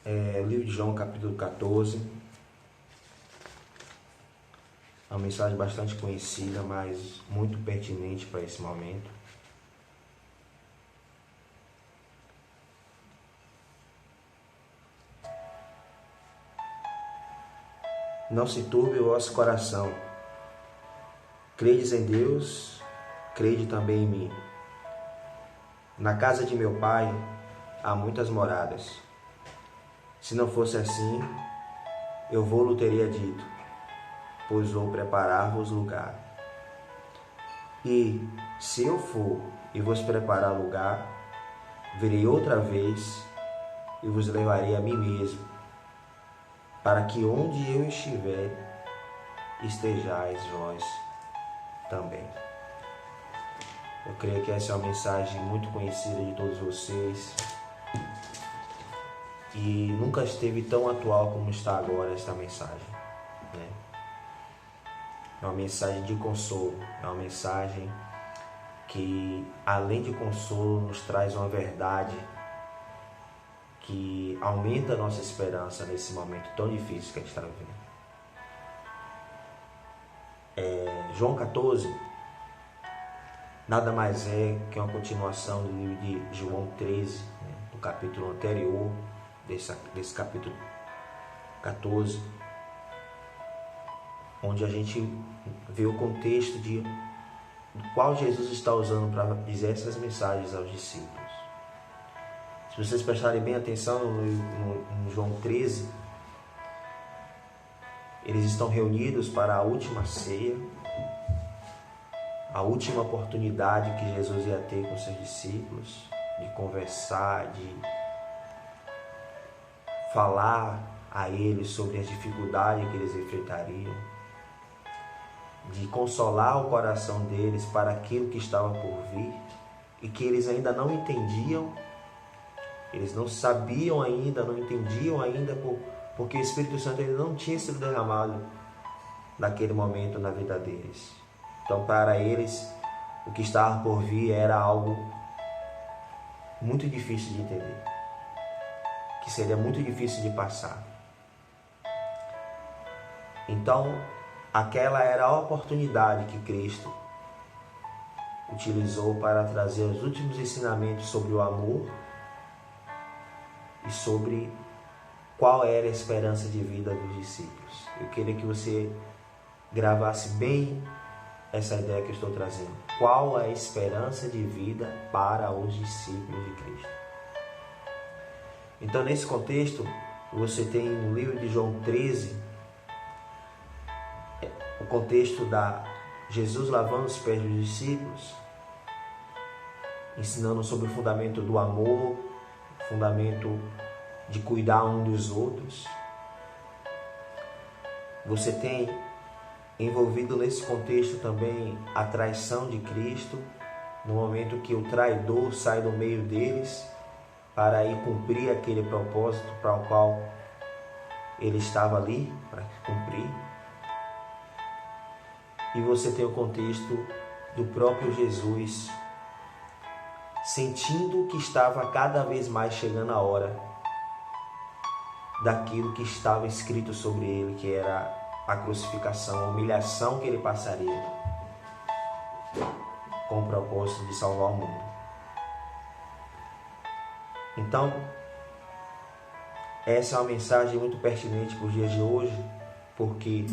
O livro de João, capítulo 14. É uma mensagem bastante conhecida, mas muito pertinente para esse momento. Não se turbe o vosso coração. Credes em Deus, crede também em mim. Na casa de meu pai há muitas moradas. Se não fosse assim, eu vou-lo teria dito, pois vou preparar-vos lugar. E se eu for e vos preparar lugar, virei outra vez e vos levarei a mim mesmo, para que onde eu estiver, estejais vós também. Eu creio que essa é uma mensagem muito conhecida de todos vocês e nunca esteve tão atual como está agora esta mensagem, né? É uma mensagem de consolo, é uma mensagem que, além de consolo, nos traz uma verdade que aumenta a nossa esperança nesse momento tão difícil que a gente está vivendo. João 14 nada mais é que uma continuação do livro de João 13, né, do capítulo anterior, desse capítulo 14, onde a gente vê o contexto do qual Jesus está usando para dizer essas mensagens aos discípulos. Se vocês prestarem bem atenção no João 13, eles estão reunidos para a última ceia, a última oportunidade que Jesus ia ter com seus discípulos, de conversar, de falar a eles sobre as dificuldades que eles enfrentariam, de consolar o coração deles para aquilo que estava por vir e que eles ainda não entendiam, eles não sabiam ainda, não entendiam ainda, porque o Espírito Santo ainda não tinha sido derramado naquele momento na vida deles. Então, para eles, o que estava por vir era algo muito difícil de entender, que seria muito difícil de passar. Então, aquela era a oportunidade que Cristo utilizou para trazer os últimos ensinamentos sobre o amor e sobre qual era a esperança de vida dos discípulos. Eu queria que você gravasse bem essa ideia que eu estou trazendo. Qual a esperança de vida para os discípulos de Cristo? Então, nesse contexto, você tem no livro de João 13, o contexto da Jesus lavando os pés dos discípulos, ensinando sobre o fundamento do amor, o fundamento de cuidar um dos outros. Você tem envolvido nesse contexto também a traição de Cristo, no momento que o traidor sai do meio deles para ir cumprir aquele propósito para o qual ele estava ali para cumprir. E você tem o contexto do próprio Jesus sentindo que estava cada vez mais chegando a hora daquilo que estava escrito sobre ele, que era a crucificação, a humilhação que ele passaria com o propósito de salvar o mundo. Então, essa é uma mensagem muito pertinente para os dias de hoje, porque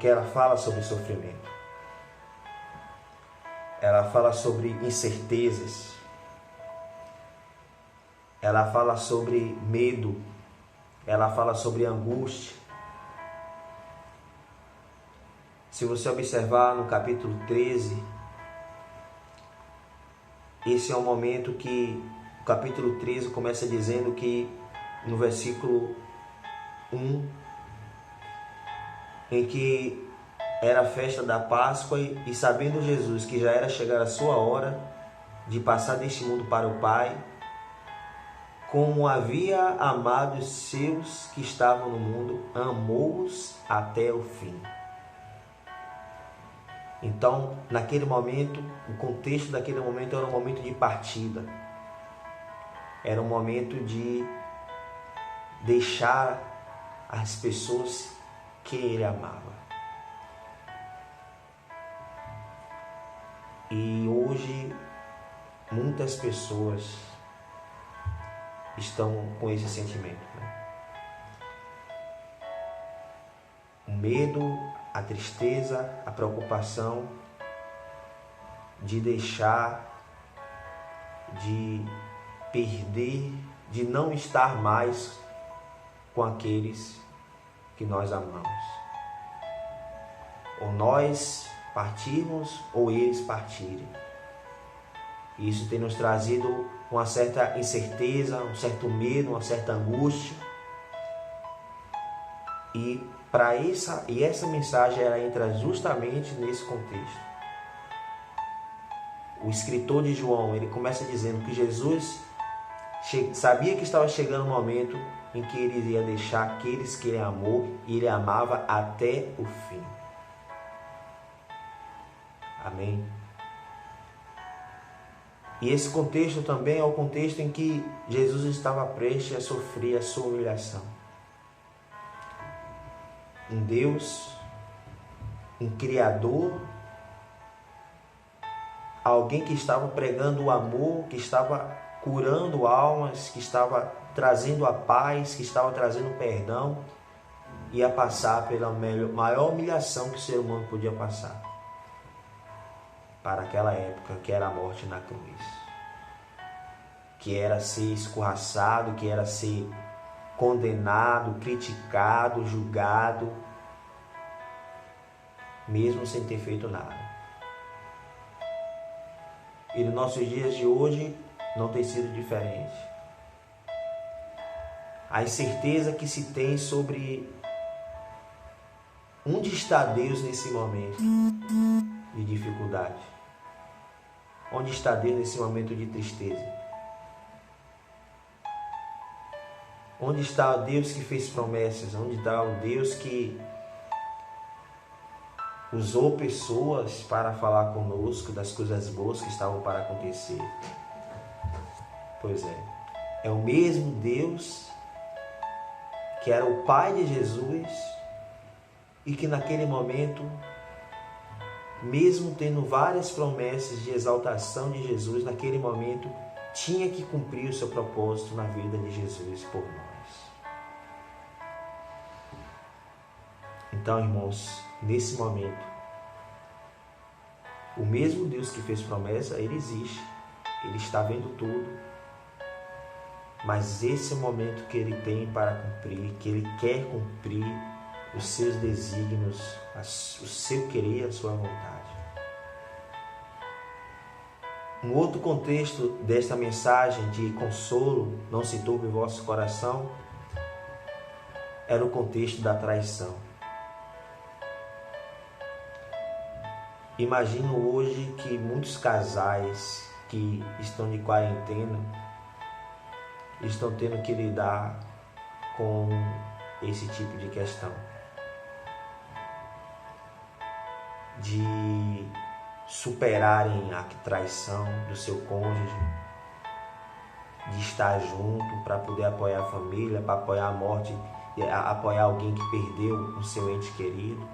ela fala sobre sofrimento, ela fala sobre incertezas, ela fala sobre medo, ela fala sobre angústia. Se você observar no capítulo 13, esse é um momento que o capítulo 13 começa dizendo que, no versículo 1, em que era a festa da Páscoa e sabendo Jesus que já era chegar a sua hora de passar deste mundo para o Pai, como havia amado os seus que estavam no mundo, amou-os até o fim. Então, naquele momento, o contexto daquele momento era um momento de partida. Era um momento de deixar as pessoas que ele amava. E hoje muitas pessoas estão com esse sentimento, né? O medo, a tristeza, a preocupação de deixar, de perder, de não estar mais com aqueles que nós amamos. Ou nós partirmos ou eles partirem. Isso tem nos trazido uma certa incerteza, um certo medo, uma certa angústia. E essa mensagem ela entra justamente nesse contexto. O escritor de João, ele começa dizendo que Jesus sabia que estava chegando o momento em que ele iria deixar aqueles que ele amou e ele amava até o fim. Amém? E esse contexto também é o contexto em que Jesus estava prestes a sofrer a sua humilhação. Um Deus, um Criador, alguém que estava pregando o amor, que estava curando almas, que estava trazendo a paz, que estava trazendo o perdão, ia passar pela maior humilhação que o ser humano podia passar. Para aquela época, que era a morte na cruz. Que era ser escorraçado, que era ser condenado, criticado, julgado, mesmo sem ter feito nada. E nos nossos dias de hoje não tem sido diferente. A incerteza que se tem sobre onde está Deus nesse momento de dificuldade. Onde está Deus nesse momento de tristeza? Onde está o Deus que fez promessas? Onde está o Deus que usou pessoas para falar conosco das coisas boas que estavam para acontecer? Pois é o mesmo Deus que era o Pai de Jesus e que naquele momento, mesmo tendo várias promessas de exaltação de Jesus, naquele momento tinha que cumprir o seu propósito na vida de Jesus por nós. Então, irmãos, nesse momento, o mesmo Deus que fez promessa, Ele existe, Ele está vendo tudo, mas esse é o momento que Ele tem para cumprir, que Ele quer cumprir os seus desígnios, o seu querer, a sua vontade. Um outro contexto desta mensagem de consolo, não se turbe o vosso coração, era o contexto da traição. Imagino hoje que muitos casais que estão de quarentena estão tendo que lidar com esse tipo de questão. De superarem a traição do seu cônjuge, de estar junto para poder apoiar a família, para apoiar a morte, apoiar alguém que perdeu o seu ente querido,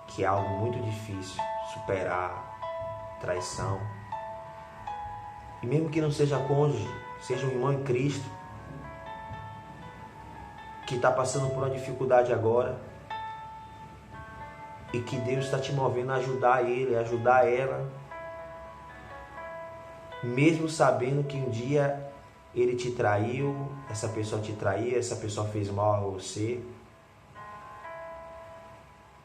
que é algo muito difícil superar traição. E mesmo que não seja cônjuge, seja um irmão em Cristo, que está passando por uma dificuldade agora, e que Deus está te movendo a ajudar ele, a ajudar ela, mesmo sabendo que um dia ele te traiu, essa pessoa te traiu, essa pessoa fez mal a você,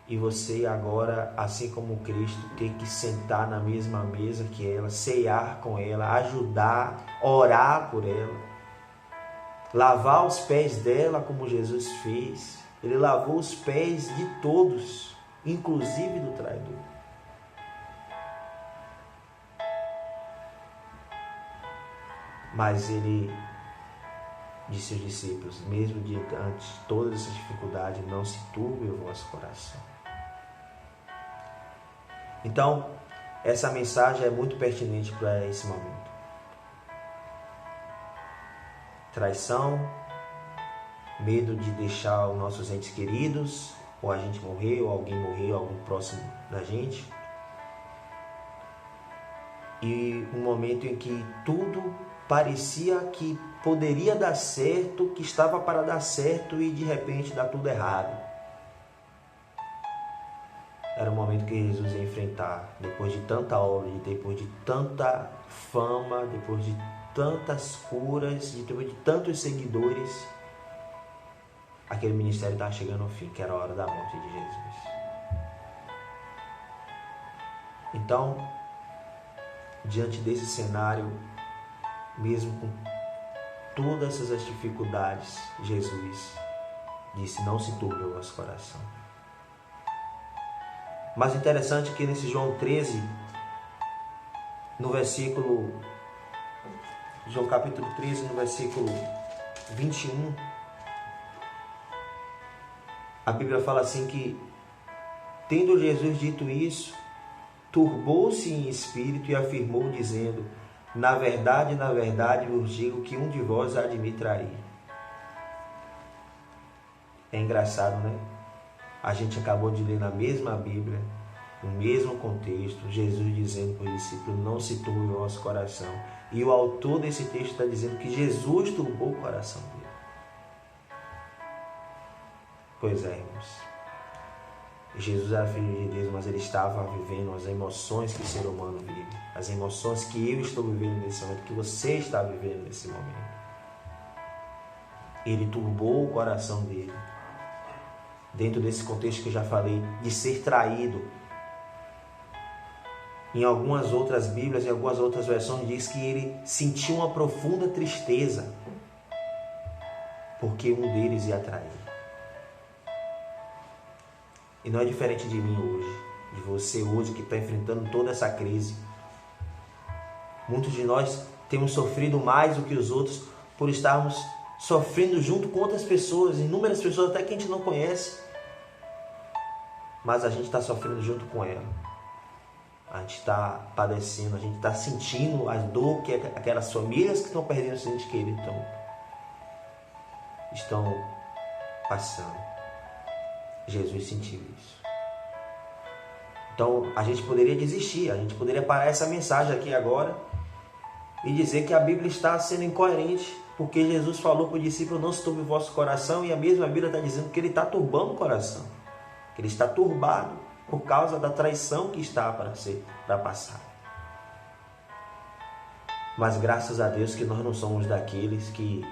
e você agora, assim como Cristo, tem que sentar na mesma mesa que ela, cear com ela, ajudar, orar por ela, lavar os pés dela como Jesus fez. Ele lavou os pés de todos, inclusive do traidor. Mas ele disse aos discípulos, mesmo diante de todas essas dificuldades, não se turbe o vosso coração. Então, essa mensagem é muito pertinente para esse momento. traição, medo de deixar os nossos entes queridos, ou a gente morrer, ou alguém morrer, ou algum próximo da gente. E um momento em que tudo parecia que poderia dar certo, que estava para dar certo e de repente dá tudo errado. Era o momento que Jesus ia enfrentar, depois de tanta obra, depois de tanta fama, depois de tantas curas, depois de tantos seguidores, aquele ministério estava chegando ao fim, que era a hora da morte de Jesus. Então, diante desse cenário, mesmo com todas essas dificuldades, Jesus disse: não se turbe o vosso coração. Mas interessante que nesse João 13, no versículo, João capítulo 13, no versículo 21, a Bíblia fala assim que, tendo Jesus dito isso, turbou-se em espírito e afirmou, dizendo: na verdade, vos digo que um de vós há de me trair. É engraçado, né? A gente acabou de ler na mesma Bíblia, no mesmo contexto, Jesus dizendo para os discípulos: não se turbe o vosso coração. E o autor desse texto está dizendo que Jesus turbou o coração dele. Pois é, irmãos. Jesus era filho de Deus, mas ele estava vivendo as emoções que o ser humano vive. As emoções que eu estou vivendo nesse momento, que você está vivendo nesse momento. Ele turbou o coração dele. Dentro desse contexto que eu já falei, de ser traído. Em algumas outras Bíblias, em algumas outras versões, diz que ele sentiu uma profunda tristeza, porque um deles ia trair. E não é diferente de mim hoje, de você hoje que está enfrentando toda essa crise. Muitos de nós temos sofrido mais do que os outros por estarmos sofrendo junto com outras pessoas, inúmeras pessoas até que a gente não conhece. Mas a gente está sofrendo junto com ela. A gente está padecendo, a gente está sentindo a dor que aquelas famílias que estão perdendo seus entes queridos estão passando. Jesus sentiu isso. Então a gente poderia desistir, a gente poderia parar essa mensagem aqui agora e dizer que a Bíblia está sendo incoerente, porque Jesus falou para o discípulo: não se turbe o vosso coração, e a mesma Bíblia está dizendo que ele está turbando o coração, que ele está turbado por causa da traição que está para passar. Mas graças a Deus que nós não somos daqueles que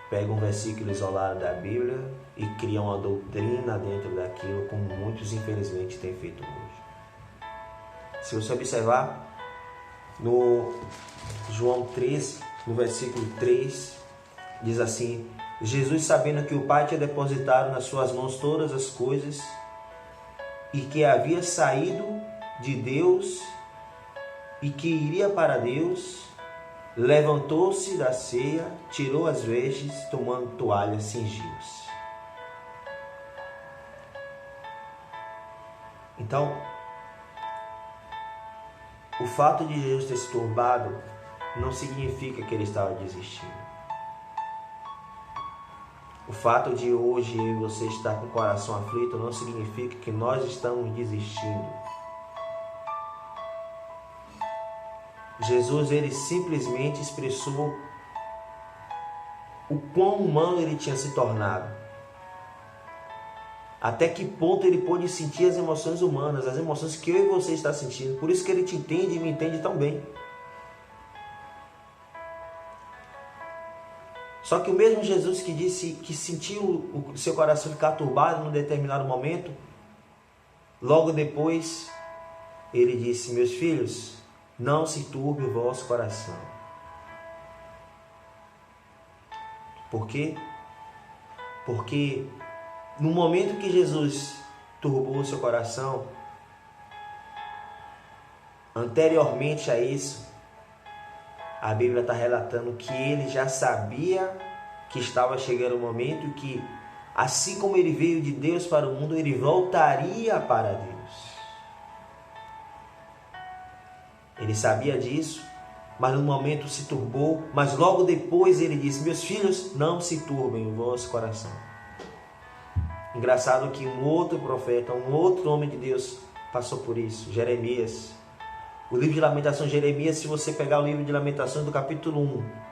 pegam um versículo isolado da Bíblia e criam uma doutrina dentro daquilo, como muitos infelizmente têm feito hoje. Se você observar no João 13, no versículo 3, diz assim: Jesus, sabendo que o Pai tinha depositado nas suas mãos todas as coisas e que havia saído de Deus e que iria para Deus, levantou-se da ceia, tirou as vestes, tomando toalha, cingiu-se. Então, o fato de Jesus ter se turbado não significa que ele estava desistindo. O fato de hoje você estar com o coração aflito não significa que nós estamos desistindo. Jesus, ele simplesmente expressou o quão humano ele tinha se tornado. Até que ponto ele pôde sentir as emoções humanas, as emoções que eu e você está sentindo. Por isso que ele te entende e me entende tão bem. Só que o mesmo Jesus que disse que sentiu o seu coração ficar turbado num determinado momento, logo depois ele disse: meus filhos, não se turbe o vosso coração. Por quê? Porque no momento que Jesus turbou o seu coração, anteriormente a isso, a Bíblia está relatando que ele já sabia que estava chegando o momento que, assim como ele veio de Deus para o mundo, ele voltaria para Deus. Ele sabia disso mas no momento se turbou, mas logo depois ele disse: meus filhos, não se turbem o vosso coração. Engraçado que um outro profeta, um outro homem de Deus passou por isso, Jeremias. O livro de Lamentações, Jeremias, se você pegar o livro de Lamentações do capítulo 1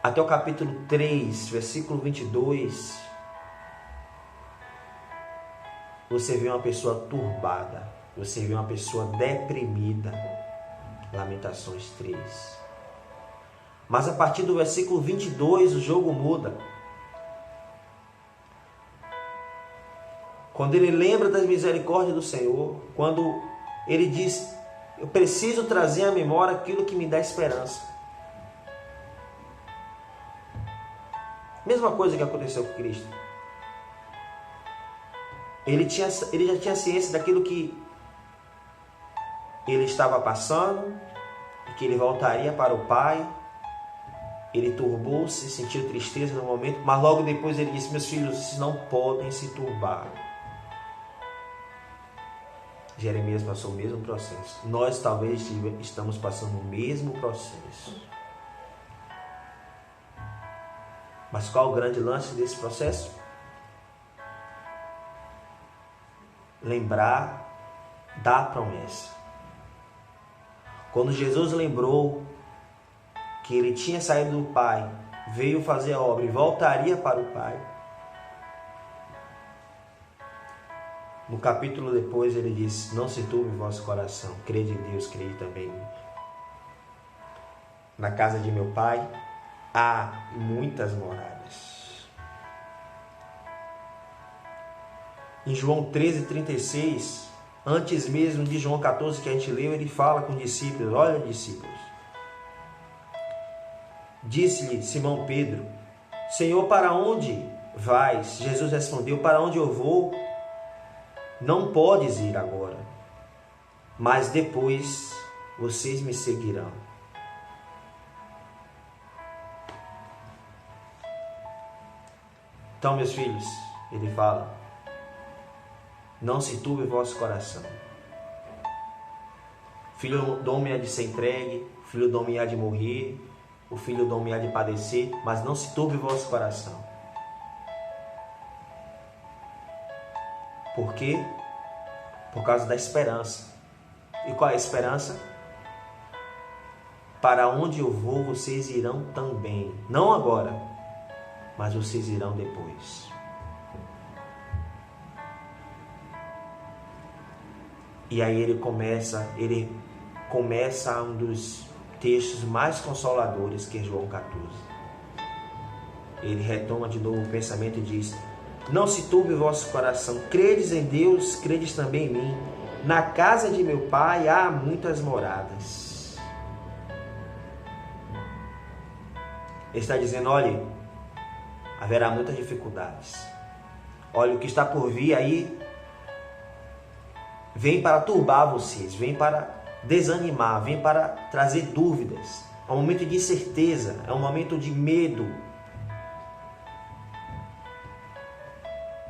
até o capítulo 3, versículo 22, você vê uma pessoa turbada, você vê uma pessoa deprimida. Lamentações 3. Mas a partir do versículo 22, o jogo muda. Quando ele lembra das misericórdias do Senhor, quando ele diz: eu preciso trazer à memória aquilo que me dá esperança. Mesma coisa que aconteceu com Cristo. Ele já tinha ciência daquilo que ele estava passando, que ele voltaria para o Pai. Ele turbou-se, sentiu tristeza no momento, mas logo depois ele disse: meus filhos, vocês não podem se turbar. Jeremias passou o mesmo processo. Nós talvez estamos passando o mesmo processo. Mas qual o grande lance desse processo? Lembrar da promessa. Quando Jesus lembrou que ele tinha saído do Pai, veio fazer a obra e voltaria para o Pai, no capítulo depois ele disse: não se turbe o vosso coração, crede em Deus, crede também em mim. Na casa de meu Pai há muitas moradas. Em João 13:36, antes mesmo de João 14 que a gente leu, ele fala com os discípulos: olha, discípulos, disse-lhe Simão Pedro: Senhor, para onde vais? Jesus respondeu: para onde eu vou, não podes ir agora, mas depois vocês me seguirão. Então, meus filhos, ele fala: não se turbe o vosso coração. Filho do homem há de ser entregue, filho do homem há de morrer, o filho do homem há de padecer, mas não se turbe o vosso coração. Por quê? Por causa da esperança. E qual é a esperança? Para onde eu vou, vocês irão também. Não agora, mas vocês irão depois. E aí ele começa um dos textos mais consoladores, que é João 14. Ele retoma de novo o pensamento e diz: não se turbe o vosso coração, credes em Deus, credes também em mim. Na casa de meu Pai há muitas moradas. Ele está dizendo: olha, haverá muitas dificuldades. Olha, o que está por vir aí vem para turbar vocês, vem para desanimar, vem para trazer dúvidas. É um momento de incerteza, é um momento de medo.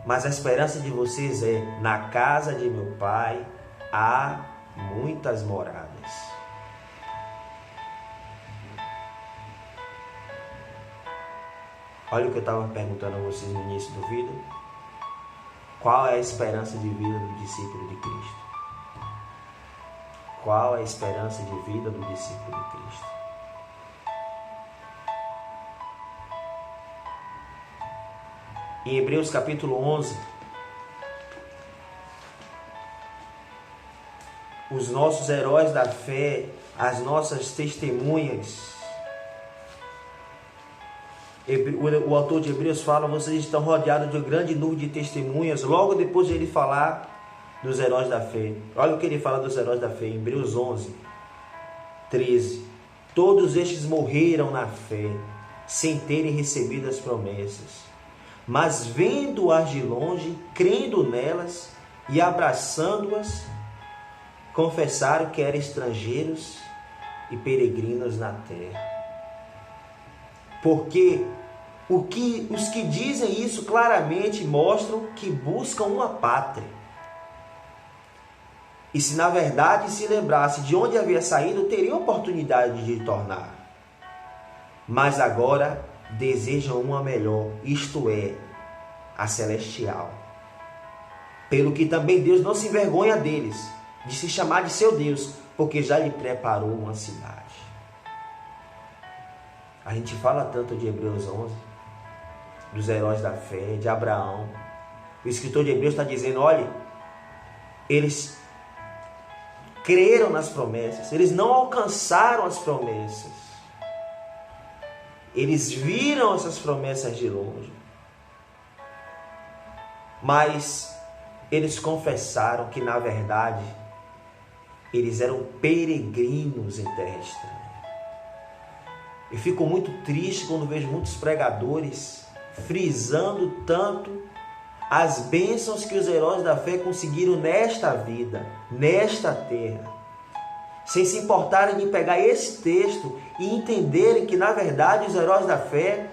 Mas a esperança de vocês é: na casa de meu Pai há muitas moradas. Olha o que eu estava perguntando a vocês no início do vídeo. Qual é a esperança de vida do discípulo de Cristo? Qual é a esperança de vida do discípulo de Cristo? Em Hebreus capítulo 11, os nossos heróis da fé, as nossas testemunhas, o autor de Hebreus fala: vocês estão rodeados de um grande número de testemunhas. Logo depois de ele falar dos heróis da fé, olha o que ele fala dos heróis da fé, em Hebreus 11, 13. Todos estes morreram na fé, sem terem recebido as promessas, mas vendo-as de longe, crendo nelas e abraçando-as, confessaram que eram estrangeiros e peregrinos na terra. Porque os que dizem isso claramente mostram que buscam uma pátria. E se na verdade se lembrasse de onde havia saído, teria oportunidade de tornar. Mas agora desejam uma melhor, isto é, a celestial. Pelo que também Deus não se envergonha deles, de se chamar de seu Deus, porque já lhe preparou uma cidade. A gente fala tanto de Hebreus 11, dos heróis da fé, de Abraão. O escritor de Hebreus está dizendo, olha, eles creram nas promessas, eles não alcançaram as promessas. Eles viram essas promessas de longe. Mas eles confessaram que, na verdade, eles eram peregrinos em terra estranha. Eu fico muito triste quando vejo muitos pregadores frisando tanto as bênçãos que os heróis da fé conseguiram nesta vida, nesta terra, sem se importarem de pegar esse texto e entenderem que, na verdade, os heróis da fé,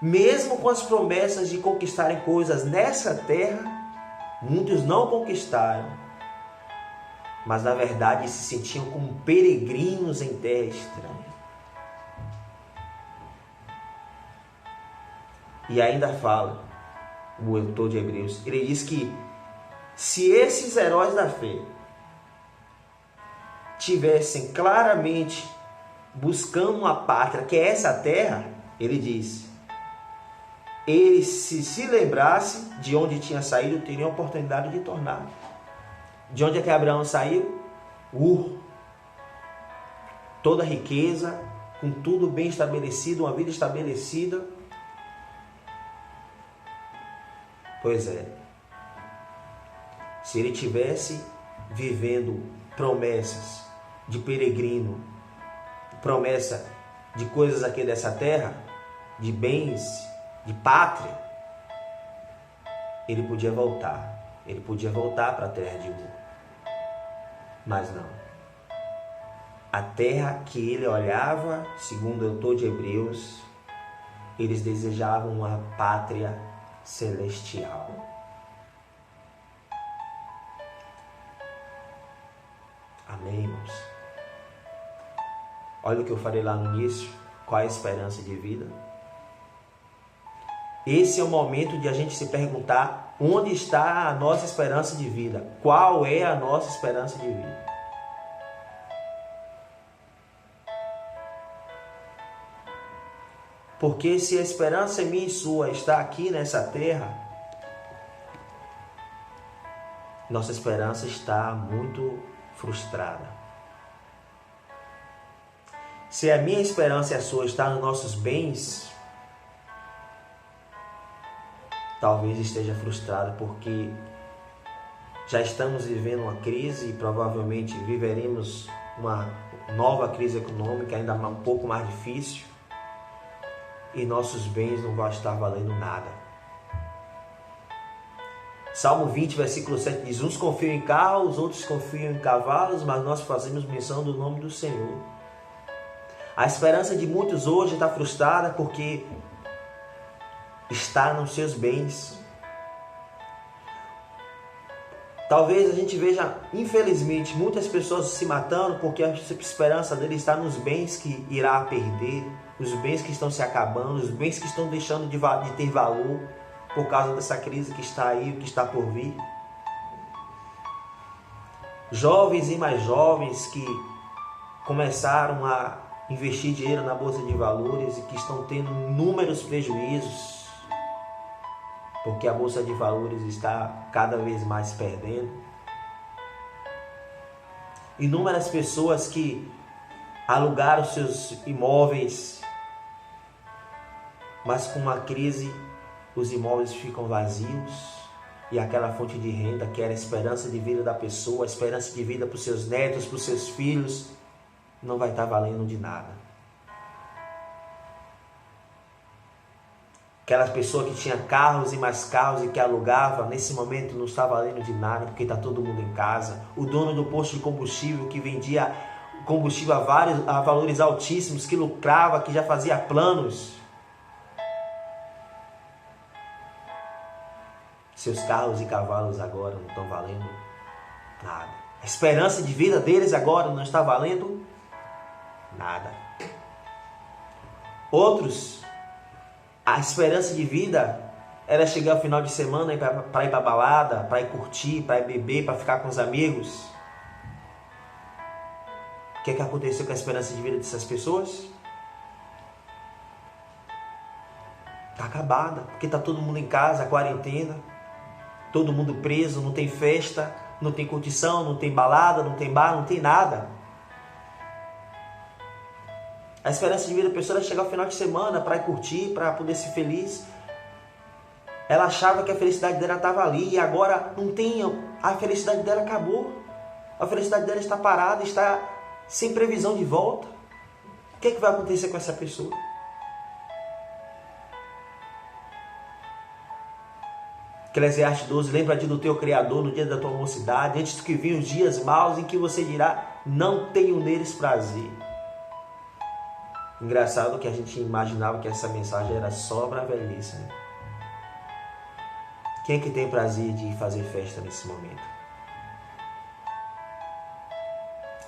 mesmo com as promessas de conquistarem coisas nessa terra, muitos não conquistaram, mas na verdade se sentiam como peregrinos em terra estranha. E ainda fala o autor de Hebreus, ele diz que se esses heróis da fé tivessem claramente buscando uma pátria, que é essa terra, ele diz, eles se lembrassem de onde tinha saído, teriam a oportunidade de tornar. De onde é que Abraão saiu? Toda a riqueza, com tudo bem estabelecido, uma vida estabelecida. Pois é, se ele tivesse vivendo promessas de peregrino, promessa de coisas aqui dessa terra, de bens, de pátria, ele podia voltar para a terra de Ur. Mas não. A terra que ele olhava, segundo o autor de Hebreus, eles desejavam uma pátria celestial. Amém, irmãos? Olha o que eu falei lá no início, qual é a esperança de vida? Esse é o momento de a gente se perguntar onde está a nossa esperança de vida. Qual é a nossa esperança de vida? Porque se a esperança minha e sua está aqui nessa terra, nossa esperança está muito frustrada. Se a minha esperança e a sua está nos nossos bens, talvez esteja frustrada porque já estamos vivendo uma crise e provavelmente viveremos uma nova crise econômica ainda um pouco mais difícil e nossos bens não vão estar valendo nada. Salmo 20, versículo 7 diz, uns confiam em carros, outros confiam em cavalos, mas nós fazemos menção do nome do Senhor. A esperança de muitos hoje está frustrada porque está nos seus bens. Talvez a gente veja, infelizmente, muitas pessoas se matando porque a esperança dele está nos bens que irá perder, os bens que estão se acabando, os bens que estão deixando de ter valor por causa dessa crise que está aí, o que está por vir. Jovens e mais jovens que começaram a investir dinheiro na bolsa de valores e que estão tendo inúmeros prejuízos porque a bolsa de valores está cada vez mais perdendo. Inúmeras pessoas que alugaram seus imóveis, mas com uma crise os imóveis ficam vazios e aquela fonte de renda que era a esperança de vida da pessoa, a esperança de vida para os seus netos, para os seus filhos, não vai estar valendo de nada. Aquela pessoa que tinha carros e mais carros e que alugava, nesse momento não está valendo de nada porque está todo mundo em casa. O dono do posto de combustível que vendia combustível a valores altíssimos, que lucrava, que já fazia planos. Seus carros e cavalos agora não estão valendo nada. A esperança de vida deles agora não está valendo nada. Outros, a esperança de vida era chegar ao final de semana para ir para balada, para ir curtir, para ir beber, para ficar com os amigos. O que é que aconteceu com a esperança de vida dessas pessoas? Está acabada, porque está todo mundo em casa, quarentena, todo mundo preso, não tem festa, não tem curtição, não tem balada, não tem bar, não tem nada. A esperança de vida da pessoa era chegar ao final de semana para ir curtir, para poder ser feliz. Ela achava que a felicidade dela estava ali e agora não tem, a felicidade dela acabou. A felicidade dela está parada, está sem previsão de volta. O que é que vai acontecer com essa pessoa? Eclesiastes 12, lembra-te do teu Criador no dia da tua mocidade, antes que vinham os dias maus em que você dirá, não tenho neles prazer. Engraçado que a gente imaginava que essa mensagem era só para a velhice, né? Quem é que tem prazer de fazer festa nesse momento?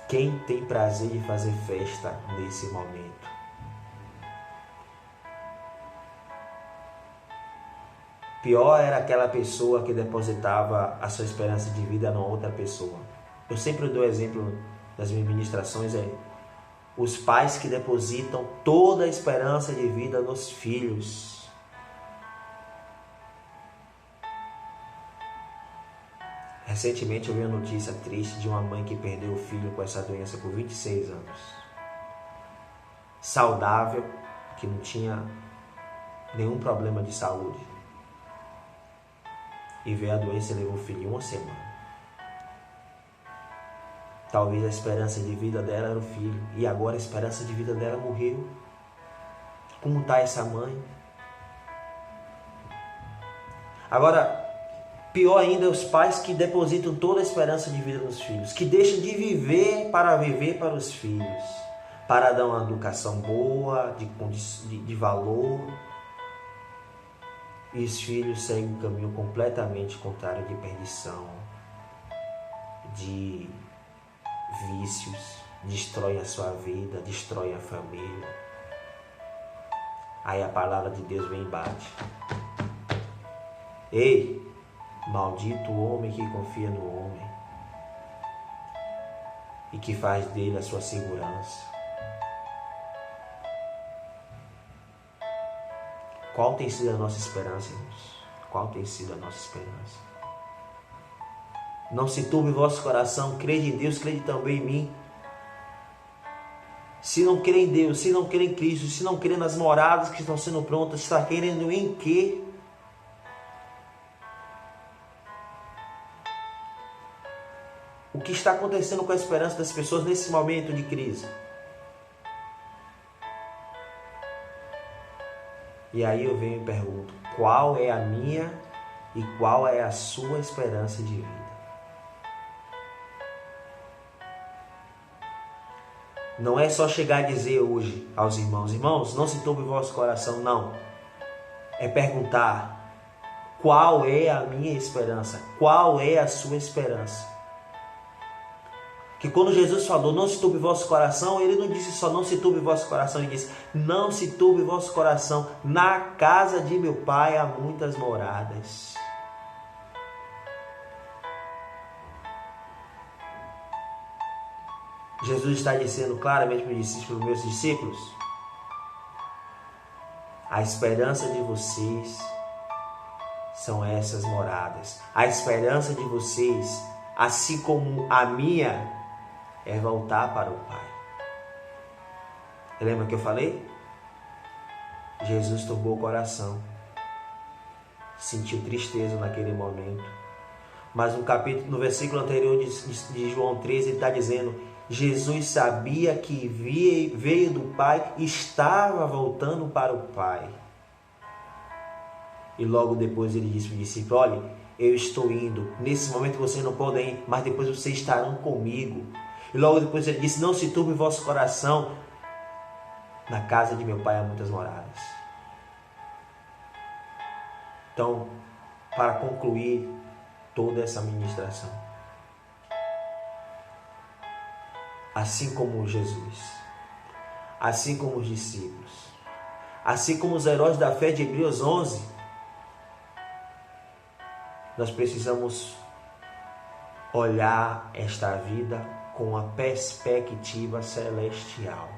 Quem tem prazer de fazer festa nesse momento? Pior era aquela pessoa que depositava a sua esperança de vida numa outra pessoa. Eu sempre dou exemplo das minhas ministrações, os pais que depositam toda a esperança de vida nos filhos. Recentemente eu vi uma notícia triste de uma mãe que perdeu o filho com essa doença por 26 anos. Saudável, que não tinha nenhum problema de saúde. E veio a doença e levou o filho em uma semana. Talvez a esperança de vida dela era o filho. E agora a esperança de vida dela morreu. Como está essa mãe? Agora, pior ainda, os pais que depositam toda a esperança de vida nos filhos. Que deixam de viver para os filhos. Para dar uma educação boa, de valor. E os filhos seguem um caminho completamente contrário de perdição, de vícios, destroem a sua vida, destroem a família. Aí a palavra de Deus vem e bate. Ei, maldito o homem que confia no homem e que faz dele a sua segurança. Qual tem sido a nossa esperança, irmãos? Qual tem sido a nossa esperança? Não se turbe o vosso coração, crede em Deus, crede também em mim. Se não crê em Deus, se não crê em Cristo, se não crê nas moradas que estão sendo prontas, está querendo em quê? O que está acontecendo com a esperança das pessoas nesse momento de crise? E aí eu venho e pergunto, qual é a minha e qual é a sua esperança de vida? Não é só chegar a dizer hoje aos irmãos, irmãos, não se turbe o vosso coração, não. É perguntar, qual é a minha esperança? Qual é a sua esperança? Que quando Jesus falou, não se turbe o vosso coração, ele não disse só não se turbe o vosso coração, ele disse, não se turbe o vosso coração, na casa de meu pai há muitas moradas. Jesus está dizendo claramente para os meus discípulos, a esperança de vocês são essas moradas. A esperança de vocês, assim como a minha, é voltar para o Pai. Lembra que eu falei? Jesus turbou o coração. Sentiu tristeza naquele momento. Mas no versículo anterior de João 13, ele está dizendo, Jesus sabia que veio do Pai e estava voltando para o Pai. E logo depois ele disse para o discípulo, olha, eu estou indo. Nesse momento vocês não podem ir, mas depois vocês estarão comigo. E logo depois ele disse, não se turbe o vosso coração. Na casa de meu pai há muitas moradas. Então, para concluir toda essa ministração, assim como Jesus, assim como os discípulos, assim como os heróis da fé de Hebreus 11, nós precisamos olhar esta vida com a perspectiva celestial.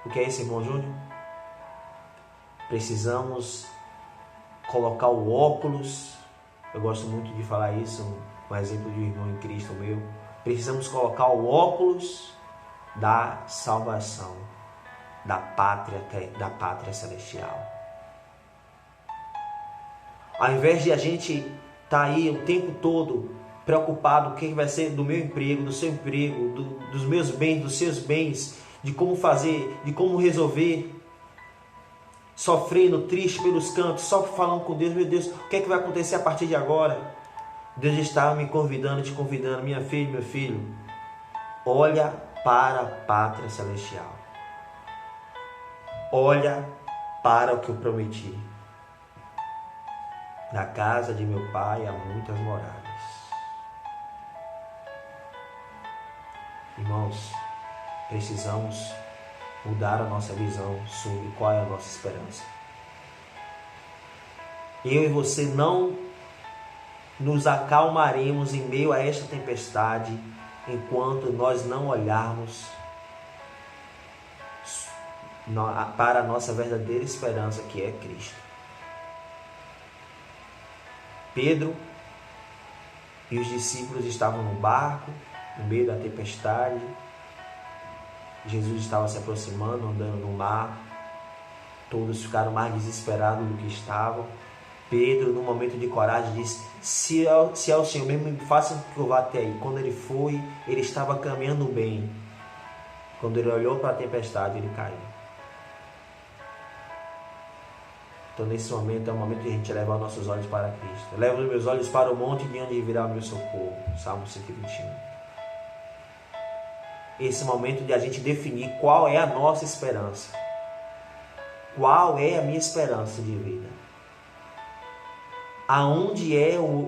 O que é isso, irmão Júnior? Precisamos colocar o óculos, eu gosto muito de falar isso, um exemplo de um irmão em Cristo meu. Precisamos colocar o óculos da salvação, da pátria celestial. Ao invés de a gente estar aí o tempo todo preocupado com o que vai ser do meu emprego, do seu emprego, dos meus bens, dos seus bens, de como fazer, de como resolver, sofrendo, triste pelos cantos, só falando com Deus, meu Deus, o que é que vai acontecer a partir de agora? Deus está me convidando, te convidando, minha filha, meu filho, olha para a pátria celestial. Olha para o que eu prometi. Na casa de meu Pai há muitas moradas. Irmãos, precisamos mudar a nossa visão sobre qual é a nossa esperança. Eu e você não nos acalmaremos em meio a esta tempestade enquanto nós não olharmos para a nossa verdadeira esperança, que é Cristo. Pedro e os discípulos estavam no barco, no meio da tempestade. Jesus estava se aproximando, andando no mar. Todos ficaram mais desesperados do que estavam. Pedro, no momento de coragem, disse: se é o Senhor mesmo, me faça que eu vá até aí. Quando ele foi, ele estava caminhando bem. Quando ele olhou para a tempestade, ele caiu. Então, nesse momento, é o momento de a gente levar nossos olhos para Cristo. Levo os meus olhos para o monte de onde virá o meu socorro. Salmo 121. Esse momento de a gente definir qual é a nossa esperança. Qual é a minha esperança de vida?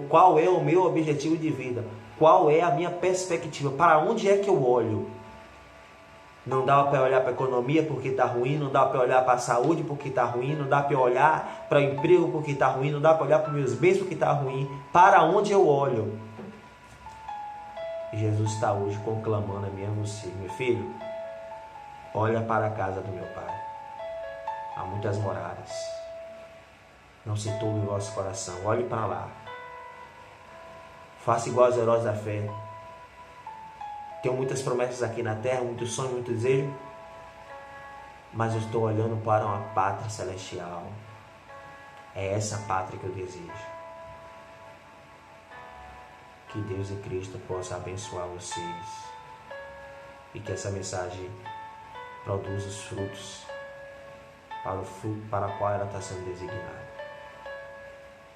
Qual é o meu objetivo de vida? Qual é a minha perspectiva? Para onde é que eu olho? Não dá para olhar para a economia porque está ruim, não dá para olhar para a saúde porque está ruim, não dá para olhar para o emprego porque está ruim, não dá para olhar para os meus bens porque está ruim. Para onde eu olho? Jesus está hoje conclamando a mim e a você: meu filho, olha para a casa do meu Pai. Há muitas moradas. Não se turbe o vosso coração. Olhe para lá. Faça igual aos heróis da fé. Tenho muitas promessas aqui na terra, muitos sonhos, muito desejo. Mas eu estou olhando para uma pátria celestial. É essa pátria que eu desejo. Que Deus e Cristo possam abençoar vocês. E que essa mensagem produza os frutos para o fruto para o qual ela está sendo designada.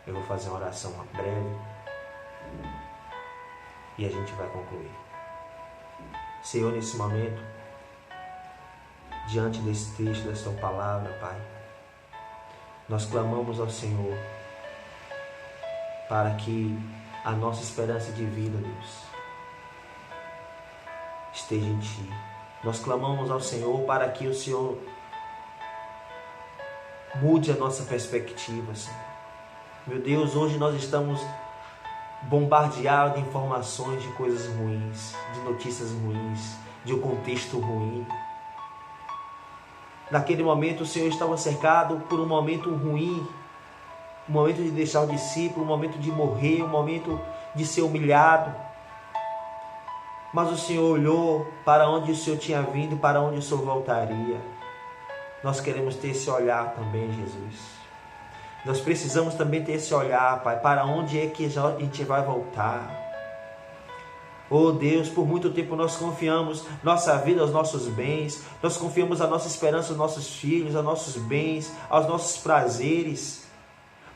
Eu vou fazer uma oração breve e a gente vai concluir. Senhor, nesse momento, diante desse texto, desta palavra, Pai, nós clamamos ao Senhor para que a nossa esperança de vida, Deus, esteja em Ti. Nós clamamos ao Senhor para que o Senhor mude a nossa perspectiva, Senhor. Meu Deus, hoje nós estamos bombardeados de informações de coisas ruins, de notícias ruins, de um contexto ruim. Naquele momento o Senhor estava cercado por um momento ruim, um momento de deixar o discípulo, um momento de morrer, um momento de ser humilhado. Mas o Senhor olhou para onde o Senhor tinha vindo e para onde o Senhor voltaria. Nós queremos ter esse olhar também, Jesus. Nós precisamos também ter esse olhar, Pai, para onde é que a gente vai voltar. Oh Deus, por muito tempo nós confiamos nossa vida aos nossos bens, nós confiamos a nossa esperança aos nossos filhos, aos nossos bens, aos nossos prazeres.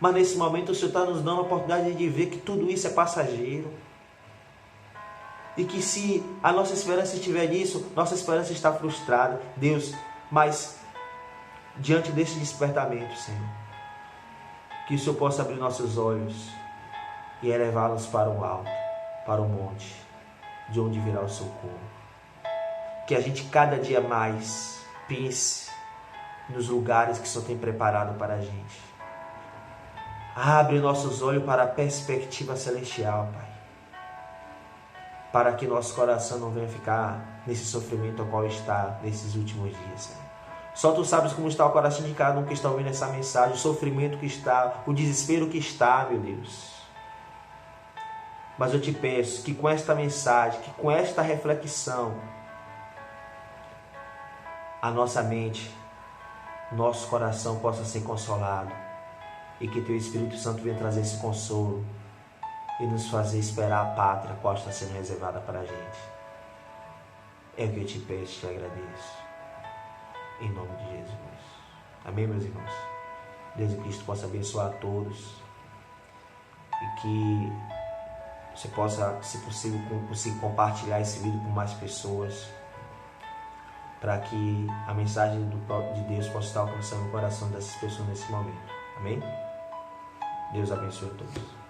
Mas nesse momento o Senhor está nos dando a oportunidade de ver que tudo isso é passageiro. E que se a nossa esperança estiver nisso, nossa esperança está frustrada. Deus, mas diante desse despertamento, Senhor, que o Senhor possa abrir nossos olhos e elevá-los para o alto, para o monte, de onde virá o socorro. que a gente cada dia mais pense nos lugares que o Senhor tem preparado para a gente. Abre nossos olhos para a perspectiva celestial, Pai. Para que nosso coração não venha ficar nesse sofrimento ao qual está nesses últimos dias, Senhor. Só Tu sabes como está o coração de cada um que está ouvindo essa mensagem, o sofrimento que está, o desespero que está, meu Deus. Mas eu te peço que com esta mensagem, que com esta reflexão, a nossa mente, nosso coração possa ser consolado e que Teu Espírito Santo venha trazer esse consolo e nos fazer esperar a pátria qual está sendo reservada para a gente. É o que eu te peço e te agradeço. Em nome de Jesus. Amém, meus irmãos? Deus e Cristo possa abençoar a todos e que você possa, se possível, conseguir compartilhar esse vídeo com mais pessoas, para que a mensagem de Deus possa estar alcançando o coração dessas pessoas nesse momento. Amém? Deus abençoe a todos.